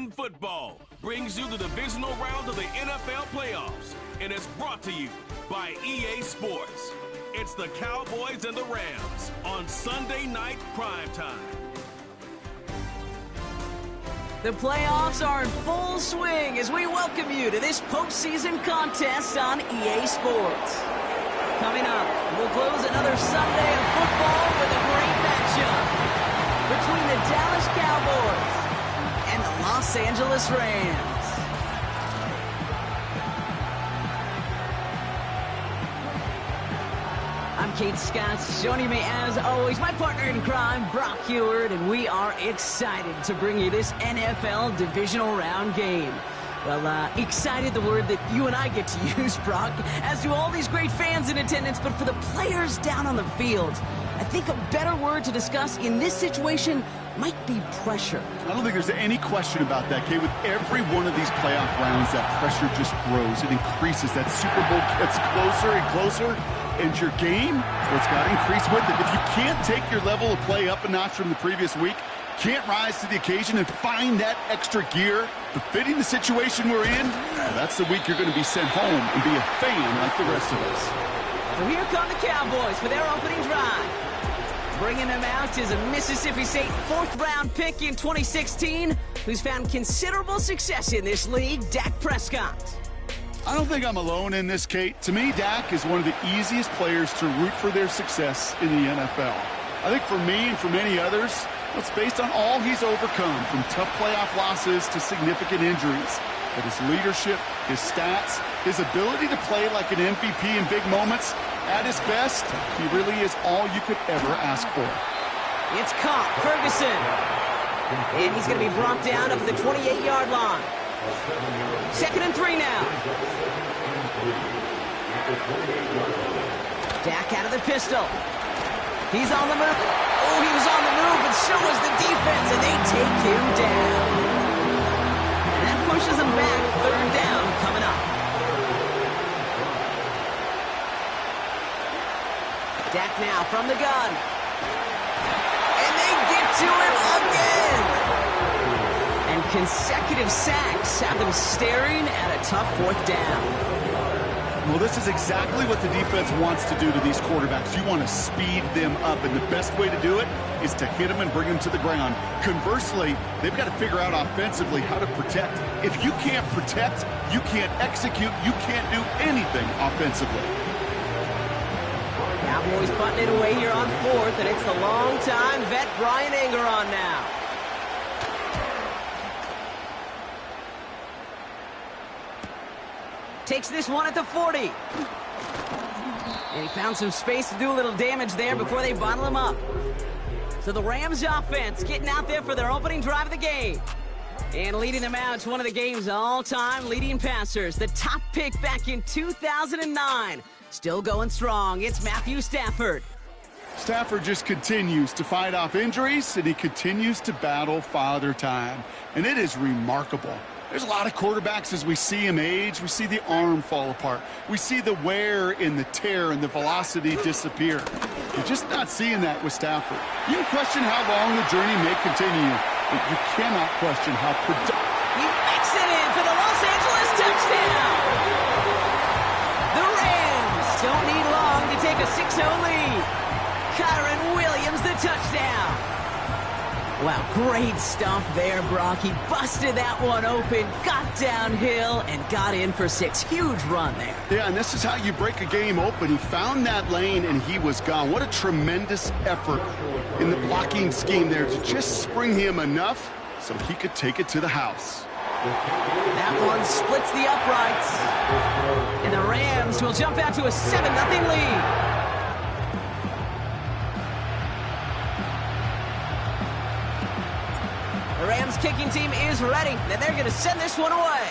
Madden Football brings you the divisional round of the NFL playoffs, and it's brought to you by EA Sports. It's the Cowboys and the Rams on Sunday night primetime. The playoffs are in full swing as we welcome you to this postseason contest on EA Sports. Coming up, we'll close another Sunday of football with a great matchup between the Dallas Cowboys and the Los Angeles Rams. I'm Kate Scott. Joining me as always, my partner in crime, Brock Heward, and we are excited to bring you this NFL divisional round game. Well, excited, the word that you and I get to use, Brock, as do all these great fans in attendance, but for the players down on the field, I think a better word to discuss in this situation might be pressure. I don't think there's any question about that, Kay. With every one of these playoff rounds, that pressure just grows. It increases. That Super Bowl gets closer and closer, and your game, well, it's got to increase with it. If you can't take your level of play up a notch from the previous week, can't rise to the occasion and find that extra gear befitting the situation we're in, that's the week you're going to be sent home and be a fan like the rest of us. So here come the Cowboys for their opening drive. Bringing them out is a Mississippi State fourth-round pick in 2016 who's found considerable success in this league, Dak Prescott. I don't think I'm alone in this, Kate. To me, Dak is one of the easiest players to root for their success in the NFL. I think for me and for many others, it's based on all he's overcome, from tough playoff losses to significant injuries. But his leadership, his stats, his ability to play like an MVP in big moments, at his best, he really is all you could ever ask for. It's caught, Ferguson. And he's going to be brought down up at the 28-yard line. 2nd and 3 now. Dak out of the pistol. He's on the move. Oh, he was on the move, but so was the defense, and they take him down. And that pushes him back. 3rd down coming up. Dak now from the gun. And they get to him again. And consecutive sacks have them staring at a tough 4th down. Well, this is exactly what the defense wants to do to these quarterbacks. You want to speed them up, and the best way to do it is to hit them and bring them to the ground. Conversely, they've got to figure out offensively how to protect. If you can't protect, you can't execute, you can't do anything offensively. Cowboys butting it away here on 4th, and it's the long-time vet Brian Anger on now. Takes this one at the 40. And he found some space to do a little damage there before they bottle him up. So the Rams offense getting out there for their opening drive of the game. And leading them out to one of the game's all-time leading passers. The top pick back in 2009. Still going strong. It's Matthew Stafford. Stafford just continues to fight off injuries, and he continues to battle father time. And it is remarkable. There's a lot of quarterbacks as we see him age. We see the arm fall apart. We see the wear in the tear and the velocity disappear. You're just not seeing that with Stafford. You can question how long the journey may continue, but you cannot question how productive. He makes it in for the Los Angeles touchdown. The Rams don't need long to take a 6-0 lead. Kyren Williams, the touchdown. Wow, great stuff there, Brock. He busted that one open, got downhill, and got in for 6. Huge run there. Yeah, and this is how you break a game open. He found that lane, and he was gone. What a tremendous effort in the blocking scheme there to just spring him enough so he could take it to the house. That one splits the uprights. And the Rams will jump out to a 7-0 lead. The Rams kicking team is ready, and they're going to send this one away.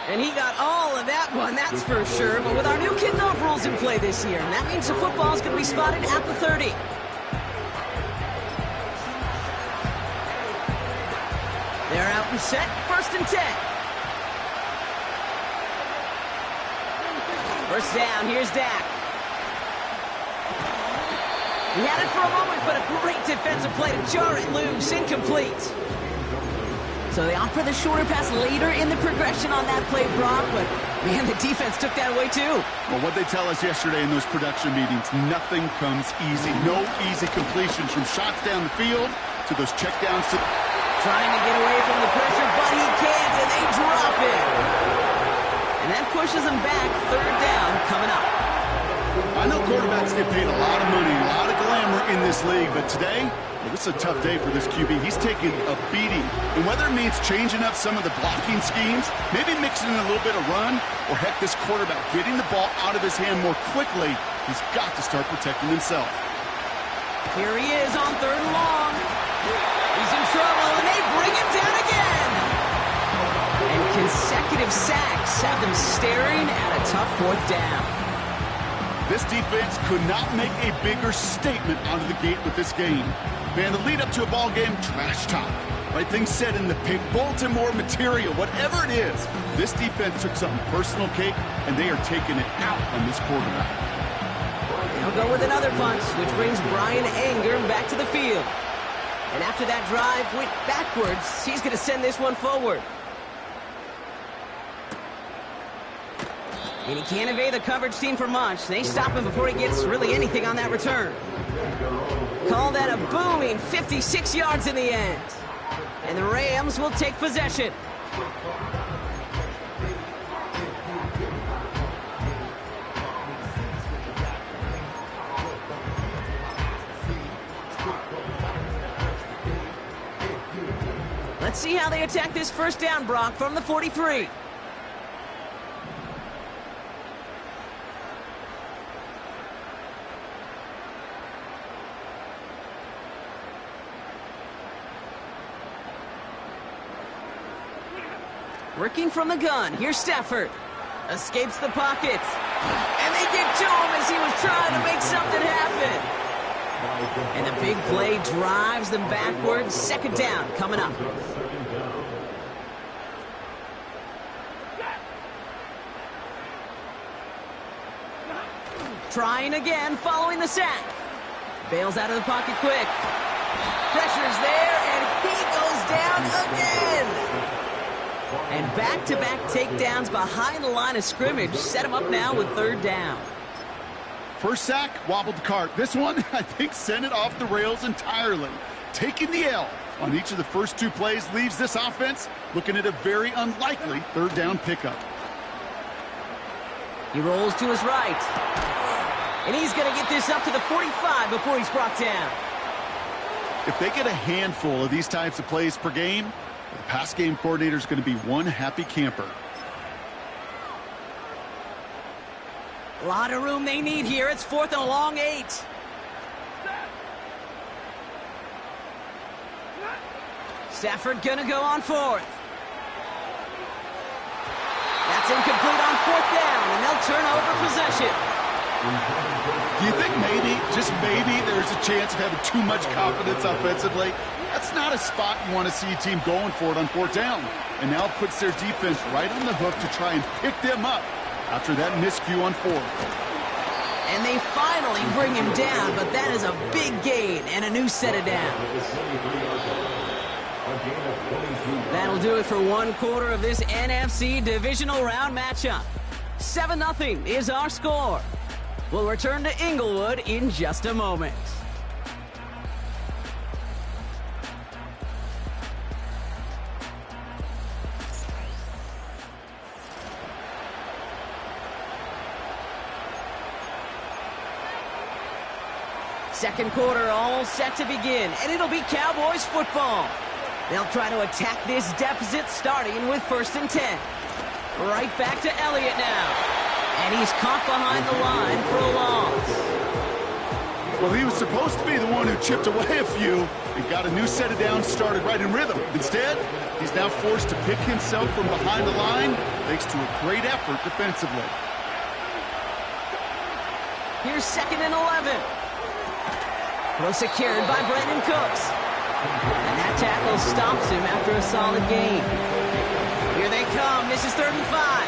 And he got all of that one, that's for sure. But with our new kickoff rules in play this year, and that means the football is going to be spotted at the 30. They're out and set, 1st and 10. 1st down, here's Dak. He had it for a moment, but a great defensive play to jar it loose. Incomplete. So they opt for the shorter pass later in the progression on that play, Brock, but man, the defense took that away too. Well, what they tell us yesterday in those production meetings, nothing comes easy. No easy completions from shots down the field to those checkdowns to... Trying to get away from the pressure, but he can't, and they drop it. And that pushes them back. Third down coming up. I know quarterbacks get paid a lot of money, a lot of glamour in this league, but today, well, this is a tough day for this QB. He's taking a beating. And whether it means changing up some of the blocking schemes, maybe mixing in a little bit of run, or heck, this quarterback getting the ball out of his hand more quickly, he's got to start protecting himself. Here he is on third and long. He's in trouble, and they bring him down again. And consecutive sacks have them staring at a tough fourth down. This defense could not make a bigger statement out of the gate with this game. Man, the lead up to a ball game, trash talk. Right things said in the paper, Baltimore material, whatever it is. This defense took something personal, Kate, and they are taking it out on this quarterback. They'll go with another punch, which brings Brian Anger back to the field. And after that drive went backwards, he's going to send this one forward. And he can't evade the coverage team for much. They stop him before he gets really anything on that return. Call that a booming 56 yards in the end. And the Rams will take possession. Let's see how they attack this first down, Brock, from the 43. Working from the gun, here's Stafford. Escapes the pocket. And they get to him as he was trying to make something happen. And the big play drives them backwards. Second down coming up. Trying again, following the sack. Bails out of the pocket quick. Pressure's there, and he goes down again. And back-to-back takedowns behind the line of scrimmage set him up now with third down. First sack, wobbled the cart. This one, I think, sent it off the rails entirely. Taking the L on each of the first two plays leaves this offense looking at a very unlikely third down pickup. He rolls to his right. And he's going to get this up to the 45 before he's brought down. If they get a handful of these types of plays per game, the pass game coordinator is going to be one happy camper. A lot of room they need here. It's 4th and a long 8. Stafford gonna go on 4th. That's incomplete on 4th down, and they'll turn over possession. Do you think maybe, just maybe, there's a chance of having too much confidence offensively? That's not a spot you want to see a team going for it on 4th down. And now it puts their defense right on the hook to try and pick them up after that miscue on 4th. And they finally bring him down, but that is a big gain and a new set of downs. That'll do it for one quarter of this NFC divisional round matchup. 7-0 is our score. We'll return to Inglewood in just a moment. Second quarter all set to begin, and it'll be Cowboys football. They'll try to attack this deficit starting with 1st and 10. Right back to Elliott now. And he's caught behind the line for a loss. Well, he was supposed to be the one who chipped away a few and got a new set of downs started right in rhythm. Instead, he's now forced to pick himself from behind the line thanks to a great effort defensively. Here's 2nd and 11. Well secured by Brandon Cooks. And that tackle stops him after a solid gain. Here they come. This is 3rd and 5.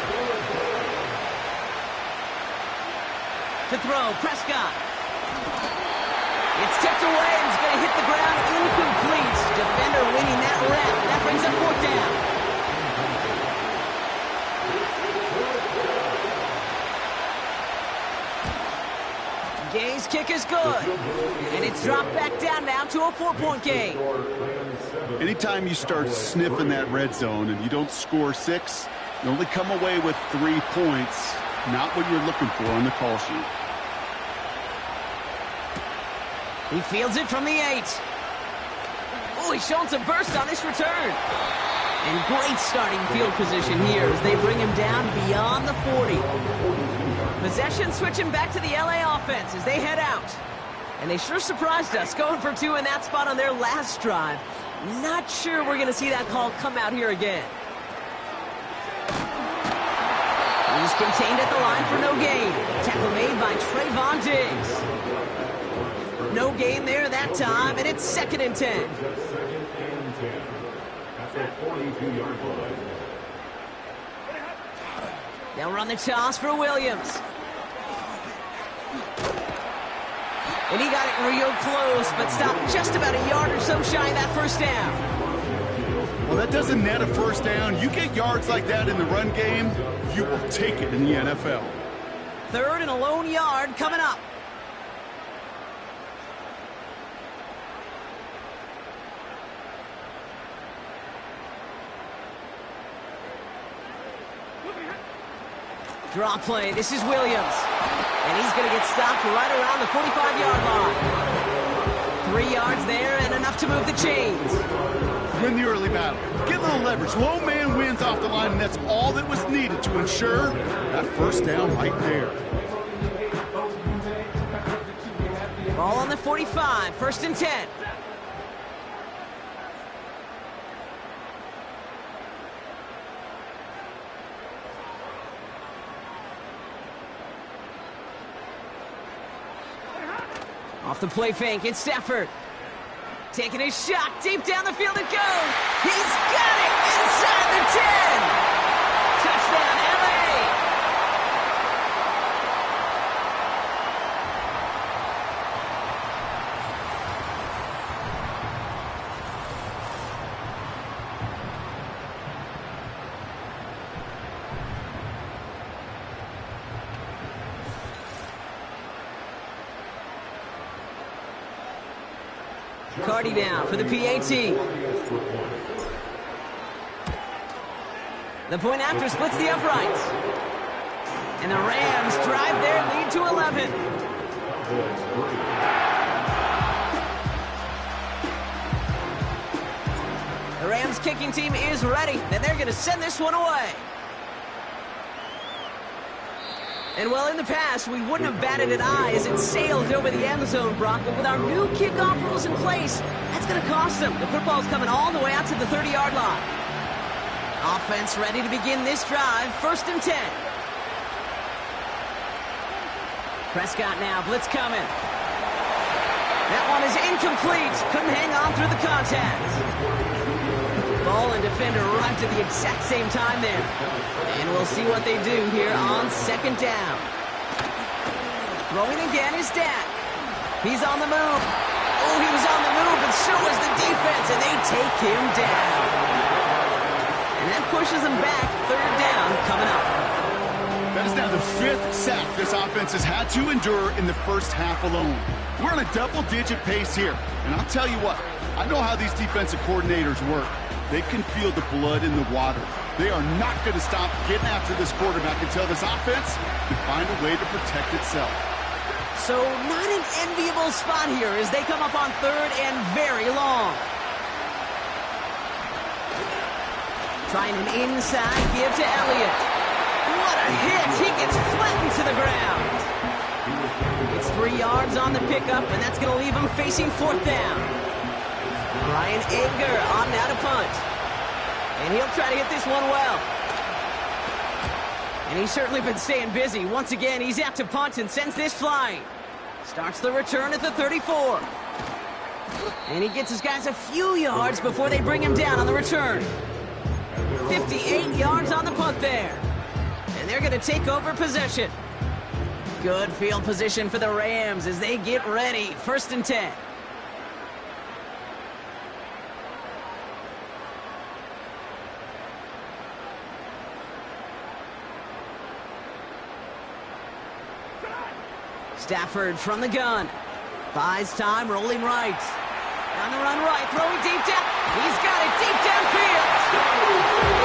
To throw, Prescott. It's It's tipped away and it's going to hit the ground incomplete. Defender winning that rep. That brings up 4th down. Gay's kick is good. And it's dropped back down now to a 4-point game. Anytime you start sniffing that red zone and you don't score 6, you only come away with 3 points. Not what you're looking for on the call sheet. He fields it from the 8. Oh, he's showing some burst on this return. And great starting field position here as they bring him down beyond the 40. Possession switching back to the LA offense as they head out. And they sure surprised us, going for 2 in that spot on their last drive. Not sure we're going to see that call come out here again. He's contained at the line for no gain. Tackle made by Trayvon Diggs. No gain there that time, and it's 2nd and 10. Now run the toss for Williams. And he got it real close, but stopped just about a yard or so shy of that 1st down. Well, that doesn't net a 1st down. You get yards like that in the run game, you will take it in the NFL. 3rd and a lone yard coming up. Draw play. This is Williams. And he's going to get stopped right around the 45-yard line. 3 yards there and enough to move the chains. Win the early battle. Get a little leverage. Low man wins off the line, and that's all that was needed to ensure that 1st down right there. Ball on the 45. 1st and 10. Off the play fake, it's Stafford. Taking a shot, deep down the field it goes. He's got it inside the 10. Touchdown, LA. Cardi down for the PAT. The point after splits the uprights. And the Rams drive their lead to 11. The Rams kicking team is ready, and they're going to send this one away. And well, in the past, we wouldn't have batted an eye as it sailed over the end zone, Brock. But with our new kickoff rules in place, that's going to cost them. The football's coming all the way out to the 30-yard line. Offense ready to begin this drive. 1st and 10. Prescott now, blitz coming. That one is incomplete. Couldn't hang on through the contact. Ball and defender arrived at the exact same time there. And we'll see what they do here on 2nd down. Throwing again is Dak. He's on the move. Oh, he was on the move, but so was the defense, and they take him down. And that pushes him back. 3rd down coming up. That is now the 5th sack this offense has had to endure in the 1st half alone. We're on a double-digit pace here. And I'll tell you what, I know how these defensive coordinators work. They can feel the blood in the water. They are not going to stop getting after this quarterback until this offense can find a way to protect itself. So not an enviable spot here as they come up on 3rd and very long. Trying an inside give to Elliott. What a hit! He gets flattened to the ground. It's 3 yards on the pickup, and that's going to leave him facing 4th down. Ryan Edgar on now to punt. And he'll try to hit this one well. And he's certainly been staying busy. Once again, he's out to punt and sends this flying. Starts the return at the 34. And he gets his guys a few yards before they bring him down on the return. 58 yards on the punt there. And they're going to take over possession. Good field position for the Rams as they get ready. 1st and 10. Stafford from the gun. Buys time, rolling right. On the run right, throwing deep down. He's got it deep downfield.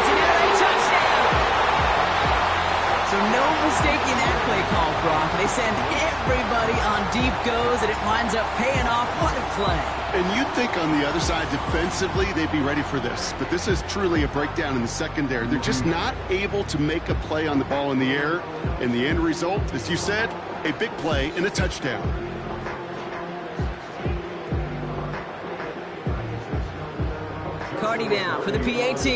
It's an air raid touchdown. So no mistaking that play call, Brock. They send everybody on deep goes, and it winds up paying off. What a play. And you'd think on the other side, defensively, they'd be ready for this. But this is truly a breakdown in the secondary. They're just not able to make a play on the ball in the air. And the end result, as you said, a big play and a touchdown. Cardi down for the PAT.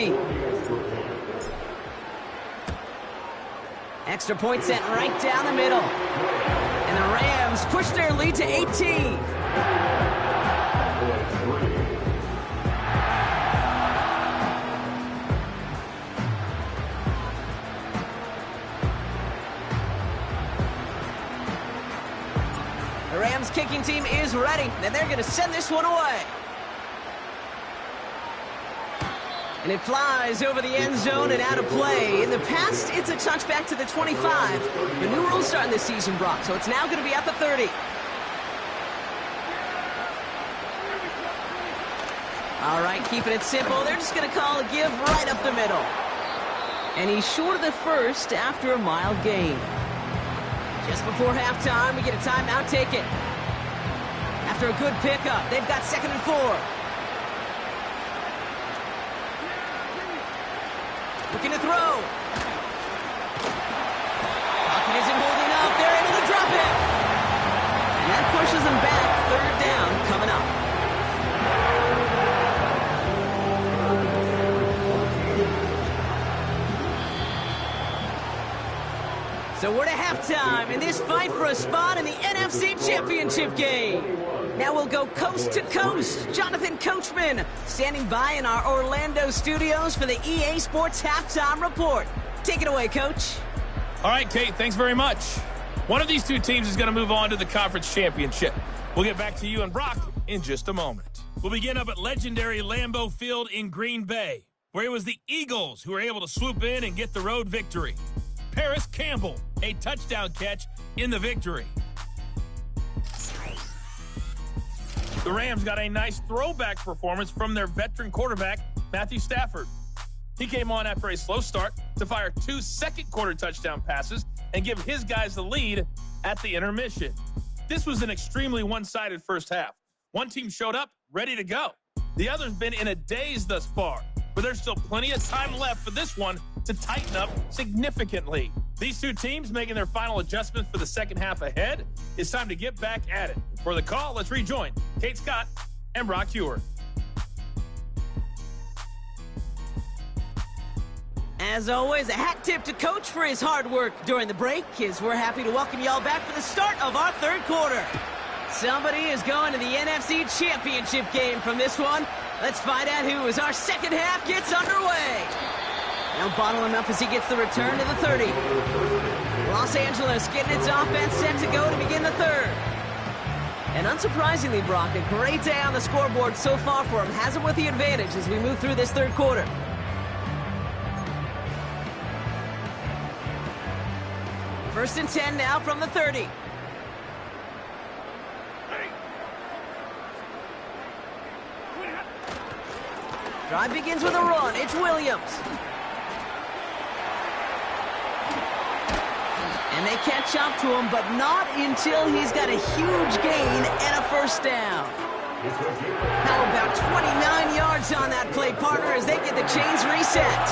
Extra point sent right down the middle. And the Rams push their lead to 18. The Rams kicking team is ready, and they're going to send this one away. And it flies over the end zone and out of play. In the past, it's a touchback to the 25. The new rules starting this season, Brock, so it's now going to be at the 30. All right, keeping it simple. They're just going to call a give right up the middle. And he's short of the first after a mild gain. Just before halftime, we get a timeout ticket. After a good pickup, they've got 2nd and 4. Looking to throw. Pocket isn't holding up. They're able to drop it. And that pushes them back. 3rd down coming up. So we're to halftime in this fight for a spot in the NFC Championship game. Now we'll go coast to coast. Jonathan Coachman standing by in our Orlando studios for the EA Sports Halftime Report. Take it away, Coach. All right, Kate, thanks very much. One of these two teams is going to move on to the conference championship. We'll get back to you and Brock in just a moment. We'll begin up at legendary Lambeau Field in Green Bay, where it was the Eagles who were able to swoop in and get the road victory. Paris Campbell, a touchdown catch in the victory. The Rams got a nice throwback performance from their veteran quarterback, Matthew Stafford. He came on after a slow start to fire 2 second-quarter touchdown passes and give his guys the lead at the intermission. This was an extremely one-sided first half. One team showed up ready to go. The other's been in a daze thus far, but there's still plenty of time left for this one to tighten up significantly. These two teams making their final adjustments for the second half ahead. It's time to get back at it. For the call, let's rejoin Kate Scott and Brock Heward. As always, a hat tip to Coach for his hard work during the break, as we're happy to welcome y'all back for the start of our 3rd quarter. Somebody is going to the NFC Championship game from this one. Let's find out who as our second half gets underway. Now bottling up as he gets the return to the 30. Los Angeles getting its offense set to go to begin the 3rd. And unsurprisingly, Brock, a great day on the scoreboard so far for him. Has him with the advantage as we move through this 3rd quarter. First and 10 now from the 30. Drive begins with a run. It's Williams. And they catch up to him, but not until he's got a huge gain and a first down. Now about 29 yards on that play, partner, as they get the chains reset.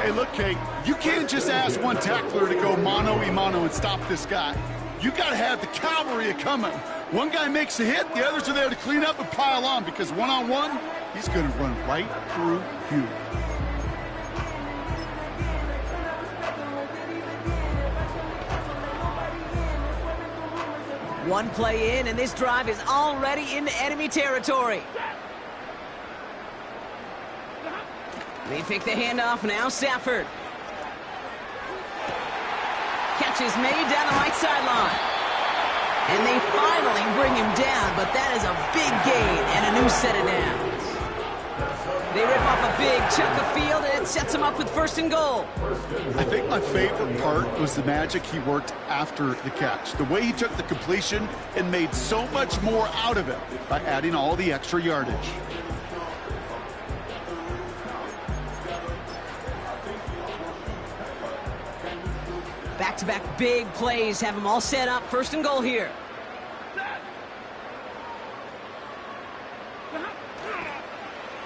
Hey, look, Kate, you can't just ask one tackler to go mano-a-mano and stop this guy. You got to have the cavalry coming. One guy makes a hit, the others are there to clean up and pile on, because one-on-one, he's going to run right through you. One play in, and this drive is already into enemy territory. They pick the handoff now, Stafford. Catch is made down the right sideline. And they finally bring him down, but that is a big gain and a new set of downs. They rip off a big chunk of field, and it sets them up with 1st and goal. I think my favorite part was the magic he worked after the catch. The way he took the completion and made so much more out of it by adding all the extra yardage. Back-to-back big plays have them all set up. 1st and goal here.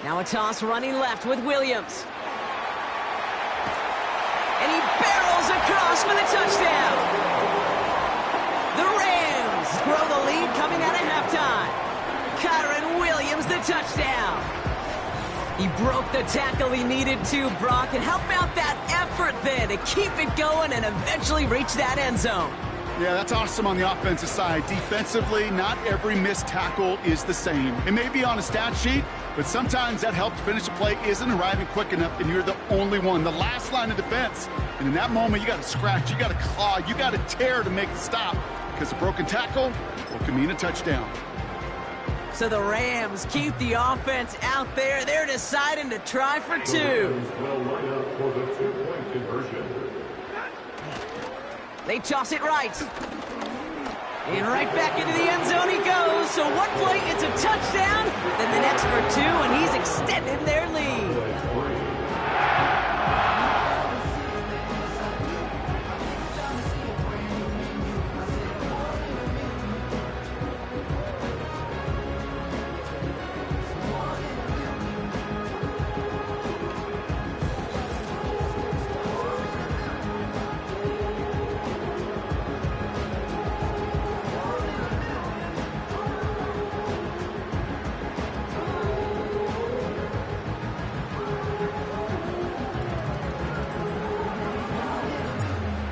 Now a toss running left with Williams. And he barrels across for the touchdown. The Rams grow the lead coming out of halftime. Kyron Williams, the touchdown. He broke the tackle he needed to, Brock, and how about that effort there to keep it going and eventually reach that end zone? Yeah, that's awesome on the offensive side. Defensively, not every missed tackle is the same. It may be on a stat sheet, but sometimes that help to finish a play isn't arriving quick enough, and you're the only one, the last line of defense. And in that moment, you got to scratch, you got to claw, you got to tear to make the stop, because a broken tackle can mean a touchdown. So the Rams keep the offense out there. They're deciding to try for 2. They toss it right. And right back into the end zone he goes. So one play, it's a touchdown. Then the next for 2, and he's extending their lead.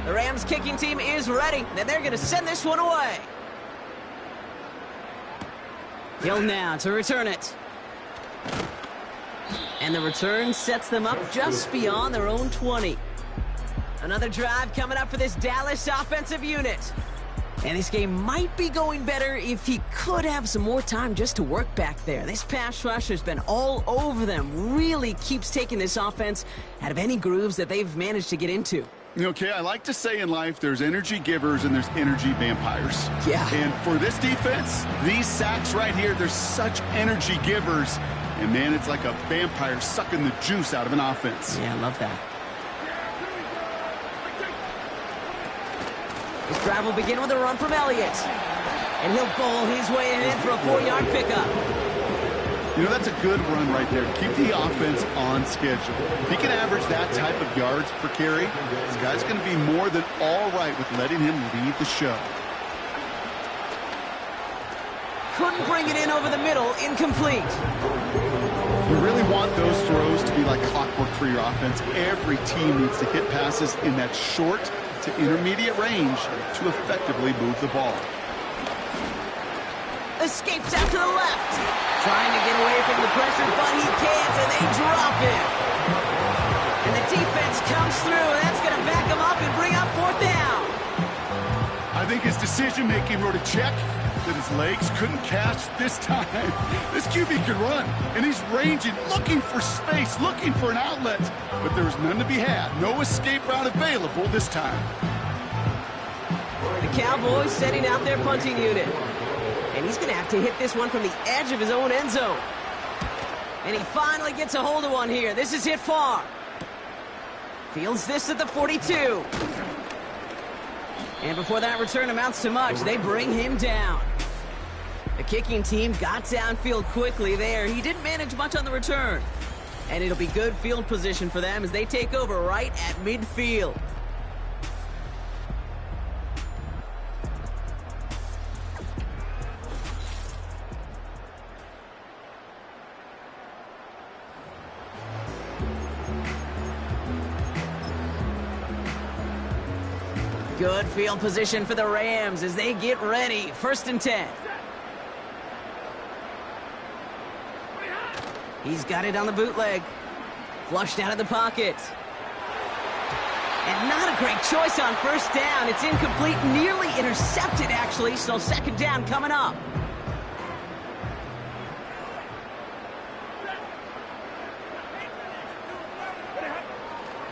The Rams kicking team is ready, and they're going to send this one away. Hill now to return it. And the return sets them up just beyond their own 20. Another drive coming up for this Dallas offensive unit. And this game might be going better if he could have some more time just to work back there. This pass rush has been all over them. Really keeps taking this offense out of any grooves that they've managed to get into. Okay, I like to say in life there's energy givers and there's energy vampires. Yeah. And for this defense, these sacks right here, they're such energy givers. And man, it's like a vampire sucking the juice out of an offense. Yeah, I love that. This drive will begin with a run from Elliott. And he'll bowl his way in for a 4-yard pickup. You know, that's a good run right there. Keep the offense on schedule. If he can average that type of yards per carry, this guy's going to be more than all right with letting him lead the show. Couldn't bring it in over the middle. Incomplete. You really want those throws to be like clockwork for your offense. Every team needs to hit passes in that short to intermediate range to effectively move the ball. Escapes out to the left. Trying to get away from the pressure, but he can't, and they drop him. And the defense comes through, and that's going to back him up and bring up 4th down. I think his decision-making wrote a check that his legs couldn't catch this time. This QB can run, and he's ranging, looking for space, looking for an outlet. But there was none to be had. No escape route available this time. The Cowboys setting out their punting unit. And he's going to have to hit this one from the edge of his own end zone. And he finally gets a hold of one here. This is hit far. Fields this at the 42. And before that return amounts to much, they bring him down. The kicking team got downfield quickly there. He didn't manage much on the return. And it'll be good field position for them as they take over right at midfield. Good field position for the Rams as they get ready. 1st and 10. He's got it on the bootleg. Flushed out of the pocket. And Not a great choice on first down. It's incomplete, nearly intercepted, actually, so second down coming up.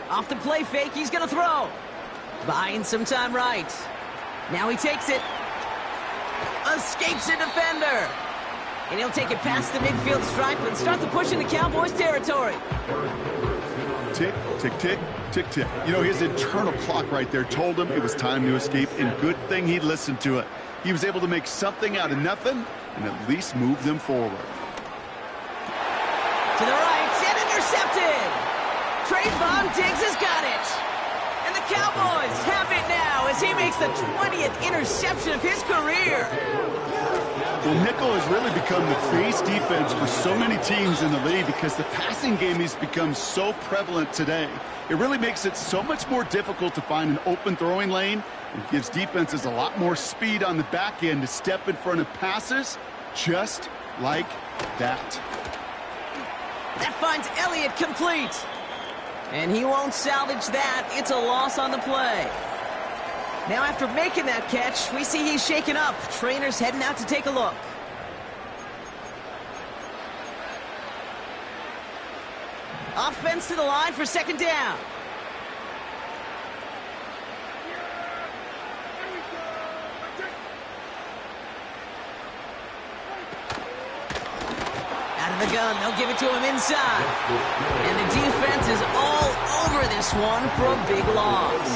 Off the play fake, he's going to throw. Buying some time right. Now he takes it. Escapes a defender. And he'll take it past the midfield stripe and start the push into Cowboys territory. Tick, tick, tick, tick, tick. You know, his internal clock right there told him it was time to escape, and good thing he listened to it. He was able to make something out of nothing and at least move them forward. To the right, and intercepted. Trayvon Diggs has got it. And the Cowboys have it now as he makes the 20th interception of his career. Well, nickel has really become the base defense for so many teams in the league because the passing game has become so prevalent today. It really makes it so much more difficult to find an open throwing lane. It gives defenses a lot more speed on the back end to step in front of passes just like that. That finds Elliott complete. And he won't salvage that. It's a loss on the play. Now after making that catch, we see he's shaken up. Trainer's heading out to take a look. Offense to the line for second down. Out of the gun, they'll give it to him inside. And the defense is all over this one for a big loss.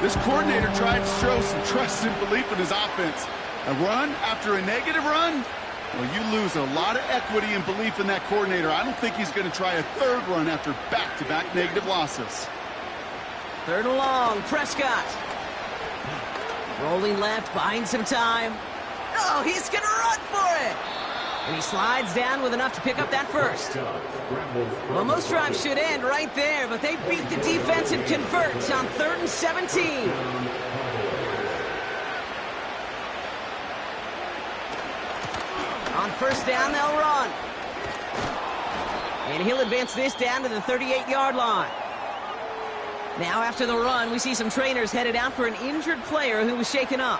This coordinator tried to show some trust and belief in his offense. A run after a negative run? Well, you lose a lot of equity and belief in that coordinator. I don't think he's going to try a third run after back-to-back negative losses. Third and long, Prescott. Rolling left, buying some time. Oh, he's going to run for it. And he slides down with enough to pick up that first. Well, most drives should end right there, but they beat the defense and convert on 3rd and 17. On first down, they'll run. And he'll advance this down to the 38-yard line. Now after the run, we see some trainers headed out for an injured player who was shaken up.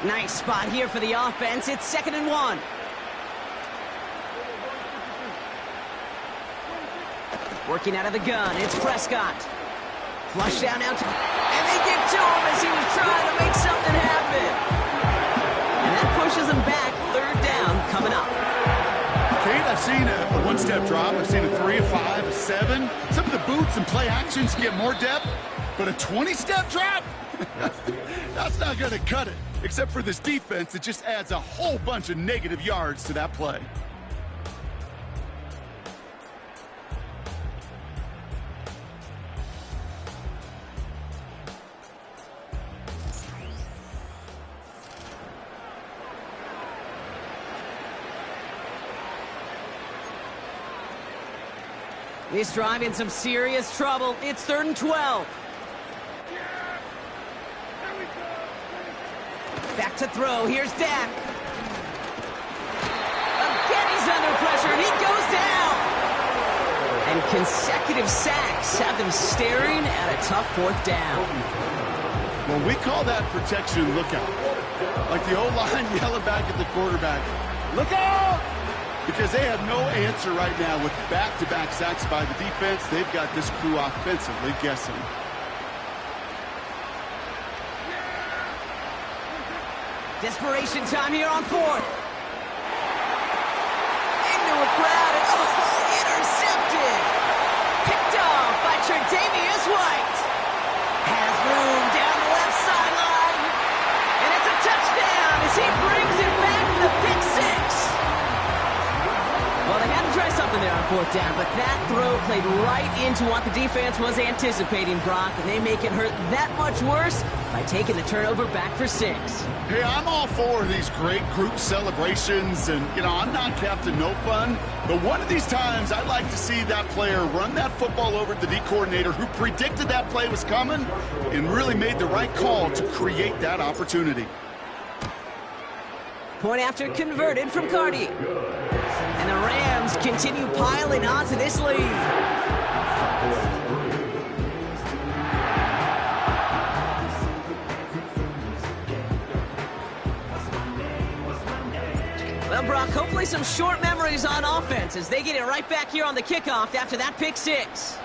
Nice spot here for the offense. It's 2nd and 1. Working out of the gun, it's Prescott. Flush down out to... And they get to him as he was trying to make something happen. And that pushes him back. 3rd down coming up. Kate, I've seen a one-step drop. I've seen a 3, a 5, a 7. Some of the boots and play actions get more depth, but a 20-step drop? That's not going to cut it. Except for this defense, it just adds a whole bunch of negative yards to that play. This drive in some serious trouble. It's 3rd and 12. Back to throw. Here's Dak. Again, he's under pressure, and he goes down. And consecutive sacks have them staring at a tough 4th down. Well, we call that protection lookout. Like the O-line yelling back at the quarterback, look out! Because they have no answer right now with back-to-back sacks by the defense. They've got this crew offensively guessing. Desperation time here on 4th. Into a crowd and intercepted. Picked off by Tre'Davious White. Has room down the left sideline. And it's a touchdown as he brings it back to the pick 6. Well, they had to try something there on 4th down, but that throw played right into what the defense was anticipating, Brock, and they make it hurt that much worse by taking the turnover back for 6. Hey, I'm all for these great group celebrations, and, you know, I'm not Captain No Fun, but one of these times I'd like to see that player run that football over to the D coordinator who predicted that play was coming and really made the right call to create that opportunity. Point after converted from Cardi. And the Rams continue piling onto this lead. Well, Brock, hopefully some short memories on offense as they get it right back here on the kickoff after that pick six.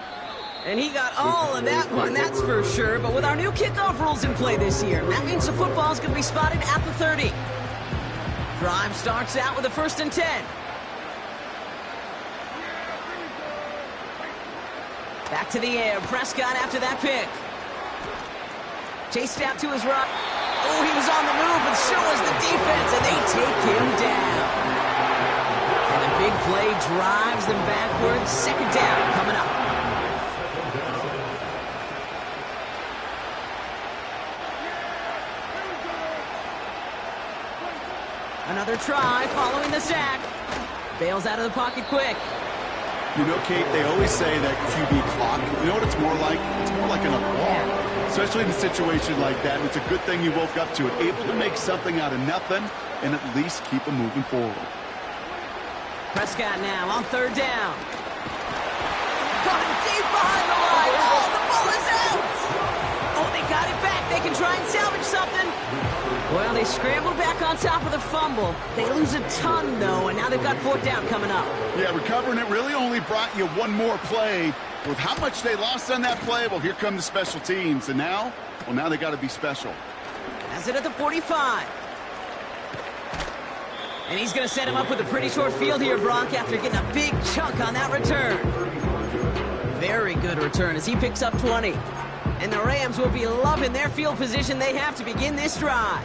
And he got all of that one, that's for sure. But with our new kickoff rules in play this year, that means the football's going to be spotted at the 30. Drive starts out with a 1st and 10. Back to the air. Prescott after that pick. Chased out to his right. Oh, he was on the move, but so was the defense, and they take him down. And a big play drives them backwards. 2nd down coming up. Another try following the sack. Bails out of the pocket quick. You know, Kate, they always say that QB clock, you know what it's more like? It's more like an alarm, especially in a situation like that. And it's a good thing you woke up to it, able to make something out of nothing and at least keep them moving forward. Prescott now on 3rd down. Coming deep behind the line. Oh, the ball is out. Oh, they got it back. They can try and salvage something. Well, they scrambled back on top of the fumble. They lose a ton, though, and now they've got 4th down coming up. Yeah, recovering it really only brought you one more play. With how much they lost on that play, well, here come the special teams. And now, well, now they got to be special. Has it at the 45. And he's going to set him up with a pretty short field here, Brock, after getting a big chunk on that return. Very good return as he picks up 20. And the Rams will be loving their field position they have to begin this drive.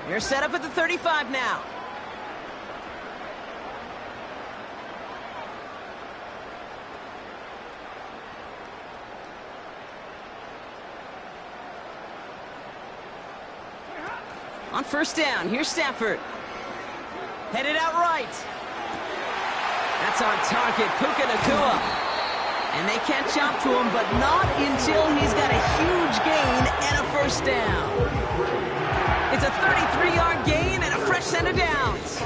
They're set up at the 35 now. On 1st down, here's Stafford. Headed out right. That's on target, Puka Nacua. And they catch up to him, but not until he's got a huge gain and a 1st down. It's a 33-yard gain and a fresh set of downs.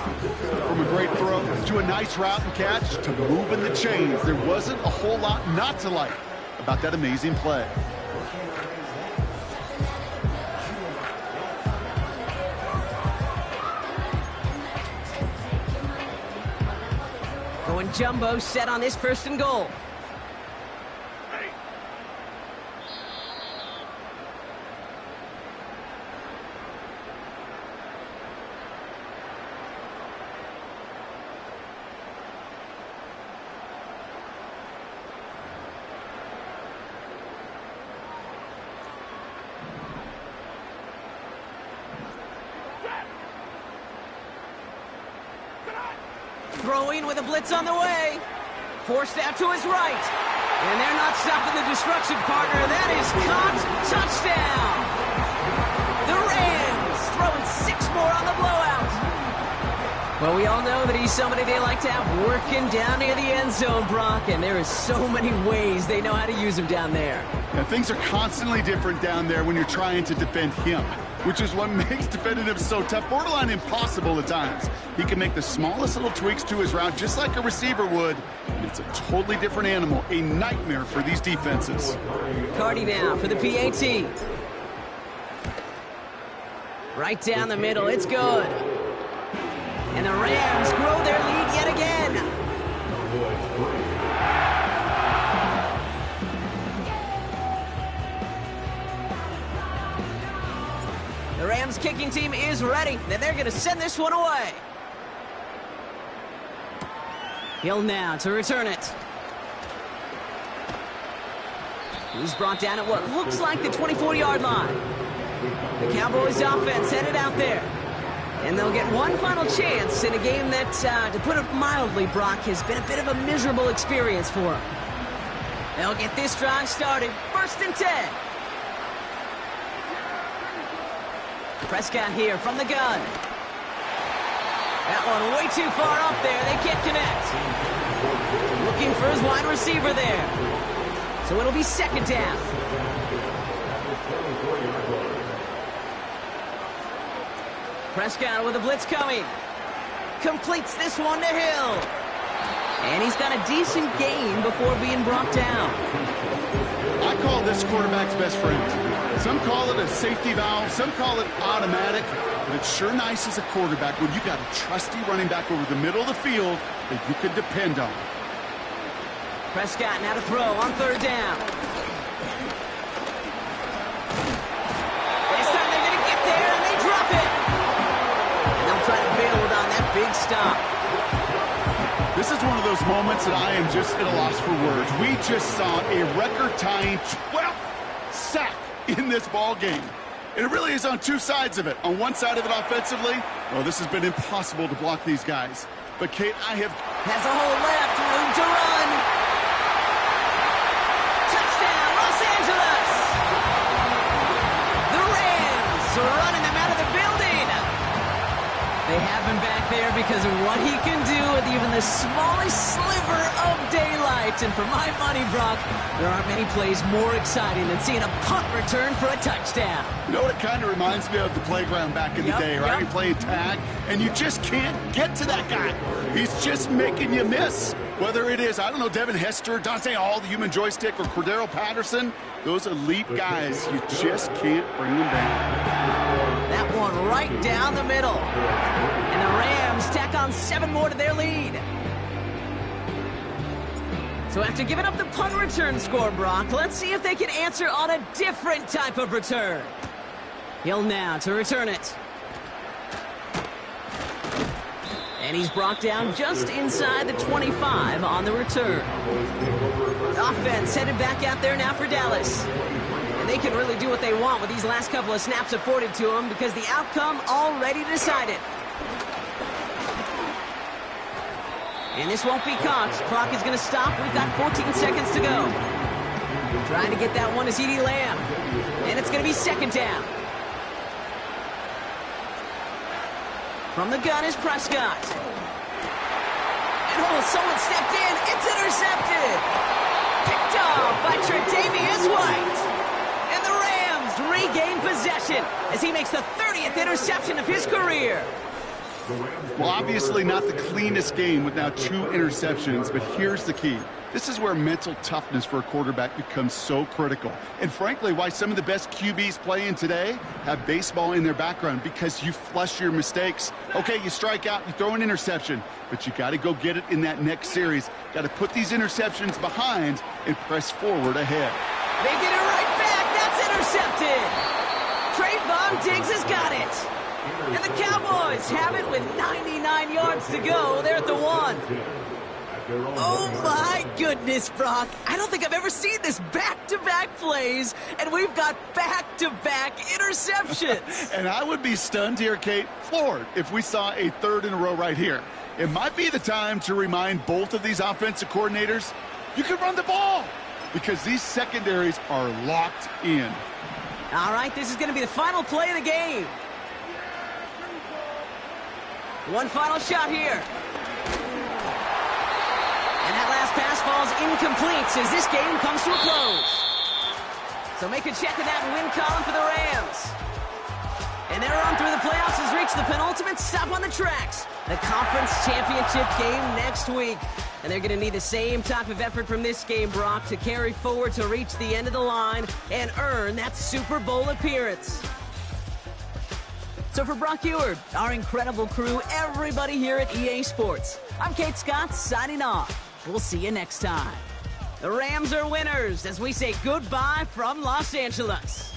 From a great throw to a nice route and catch to moving the chains, there wasn't a whole lot not to like about that amazing play. Going jumbo set on this 1st and goal. Throwing with a blitz on the way. Forced out to his right. And they're not stopping the destruction, partner. That is caught. Touchdown. The Rams throwing 6 more on the blowout. Well, we all know that he's somebody they like to have working down near the end zone, Brock. And there is so many ways they know how to use him down there. Yeah, things are constantly different down there when you're trying to defend him, which is what makes defending him so tough, borderline impossible at times. He can make the smallest little tweaks to his route just like a receiver would, and it's a totally different animal, a nightmare for these defenses. Cardi now for the PAT. Right down the middle, it's good. And the Rams grow their lead yet again. The Rams kicking team is ready, and they're going to send this one away. Hill now to return it. He's brought down at what looks like the 24-yard line. The Cowboys offense headed out there. And they'll get one final chance in a game that, to put it mildly, Brock, has been a bit of a miserable experience for them. They'll get this drive started. 1st and 10. Prescott here from the gun. That one way too far up there. They can't connect. Looking for his wide receiver there. So it'll be 2nd down. Prescott with a blitz coming. Completes this one to Hill. And he's got a decent gain before being brought down. I call this quarterback's best friend. Some call it a safety valve, some call it automatic, but it's sure nice as a quarterback when you got a trusty running back over the middle of the field that you can depend on. Prescott now to throw on third down. This time they're going to get there and they drop it. And they'll try to build on that big stop. This is one of those moments that I am just at a loss for words. We just saw a record-tying 12th sack in this ball game. And it really is on two sides of it. On one side of it offensively, well, this has been impossible to block these guys. But Kate, has a hole left, room to run. Touchdown, Los Angeles! The Rams are running them out of the building. They have him back there because of what he can do with even the smallest sliver of daylight. And for my money, Brock, there aren't many plays more exciting than seeing a punt return for a touchdown. You know what it kind of reminds me of? The playground back in the day, right? You're playing tag, and you just can't get to that guy. He's just making you miss. Whether it is, I don't know, Devin Hester, Dante Hall, the human joystick, or Cordero Patterson, those elite guys, you just can't bring them down. That one right down the middle. And the Rams tack on 7 more to their lead. So after giving up the punt return score, Brock, let's see if they can answer on a different type of return. Hill now to return it. And he's brought down just inside the 25 on the return. Offense headed back out there now for Dallas. And they can really do what they want with these last couple of snaps afforded to them because the outcome already decided. And this won't be caught. Clock is going to stop. We've got 14 seconds to go. Trying to get that one is CeeDee Lamb. And it's going to be second down. From the gun is Prescott. And someone stepped in. It's intercepted. Picked off by Tre'Davious White. And the Rams regain possession as he makes the 30th interception of his career. Well, obviously not the cleanest game with now 2 interceptions, but here's the key. This is where mental toughness for a quarterback becomes so critical. And frankly, why some of the best QBs playing today have baseball in their background, because you flush your mistakes. Okay, you strike out, you throw an interception, but you got to go get it in that next series. Got to put these interceptions behind and press forward ahead. They get it right back. That's intercepted. Trayvon Diggs has got it. And the Cowboys have it with 99 yards to go. They're at the 1. Oh, my goodness, Brock. I don't think I've ever seen this back-to-back plays, and we've got back-to-back interceptions. And I would be stunned here, Kate, floored, if we saw a 3rd in a row right here. It might be the time to remind both of these offensive coordinators, you can run the ball, because these secondaries are locked in. All right, this is going to be the final play of the game. One final shot here. And that last pass falls incomplete as this game comes to a close. So make a check of that win column for the Rams. And their run through the playoffs has reached the penultimate stop on the tracks. The conference championship game next week. And they're going to need the same type of effort from this game, Brock, to carry forward to reach the end of the line and earn that Super Bowl appearance. So for Brock Eward, our incredible crew, everybody here at EA Sports, I'm Kate Scott signing off. We'll see you next time. The Rams are winners as we say goodbye from Los Angeles.